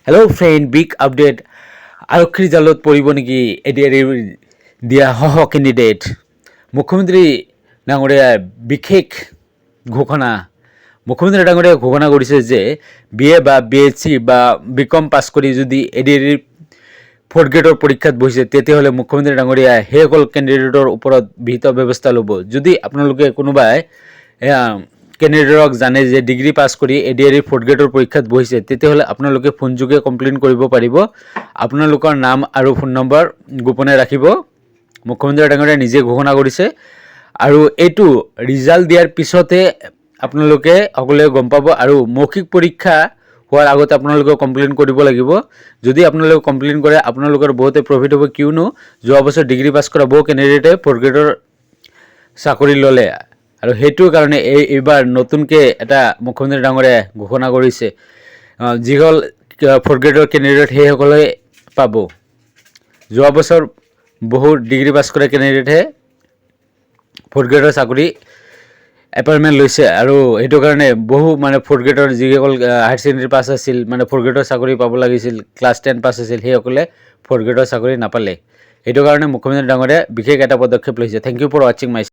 Hello' friend, big update. আৰক্ষীৰ জালত পৰিব নেকি এডিআৰই দিয়া সহ কেণ্ডিডেট? মুখ্যমন্ত্ৰী ডাঙৰীয়াই বিশেষ ঘোষণা। মুখ্যমন্ত্ৰী ডাঙৰীয়াই ঘোষণা কৰিছে যে BA বা BSc বা BCom পাছ কৰি যদি এডিআৰইৰ 4th গ্ৰেডৰ পৰীক্ষাত বহিছে তেতিয়াহ'লে মুখ্যমন্ত্ৰী ডাঙৰীয়াই সেইসকল কেণ্ডিডেটৰ ওপৰত বিহিত ব্যৱস্থা ল'ব। যদি আপোনালোকে কোনোবাই কেণ্ডিডেটক জানে যে ডিগ্ৰী পাছ কৰি এডিআৰইৰ 4th গ্ৰেডৰ পৰীক্ষাত বহিছে তেতিয়াহ'লে আপোনালোকে ফোনযোগে কমপ্লেইন কৰিব পাৰিব। আপোনালোকৰ নাম আৰু ফোন নম্বৰ গোপনে ৰাখিব। মুখ্যমন্ত্ৰী ডাঙৰীয়াই নিজে ঘোষণা কৰিছে আৰু এইটো ৰিজাল্ট দিয়াৰ পিছতে আপোনালোকে সকলোৱে গম পাব আৰু মৌখিক পৰীক্ষা হোৱাৰ আগতে আপোনালোকে কমপ্লেইন কৰিব লাগিব। যদি আপোনালোকে কমপ্লেইন কৰে আপোনালোকৰ বহুতে প্ৰফিট হ'ব, কিয়নো যোৱা বছৰ ডিগ্ৰী পাছ কৰা বহু কেণ্ডিডেটে 4th গ্ৰেডৰ চাকৰি ল'লে আৰু সেইটোৰ কাৰণে এইবাৰ নতুনকৈ এটা মুখ্যমন্ত্ৰী ডাঙৰীয়াই ঘোষণা কৰিছে। যিসকল 4th গ্ৰেডৰ কেণ্ডিডেট সেইসকলে পাব। যোৱা বছৰ বহু ডিগ্ৰী পাছ কৰা কেণ্ডিডেটে 4th গ্ৰেডৰ চাকৰি এপইণ্টমেণ্ট লৈছে আৰু সেইটো কাৰণে বহু 4th গ্ৰেডৰ যিসকল হায়াৰ ছেকেণ্ডেৰী পাছ আছিল 4th গ্ৰেডৰ চাকৰি পাব লাগিছিল, ক্লাছ 10 পাছ আছিল, সেইসকলে 4th গ্ৰেডৰ চাকৰি নাপালে। সেইটো কাৰণে মুখ্যমন্ত্ৰী ডাঙৰীয়াই বিশেষ এটা পদক্ষেপ লৈছে। থেংক ইউ ফৰ ৱাচিং মাই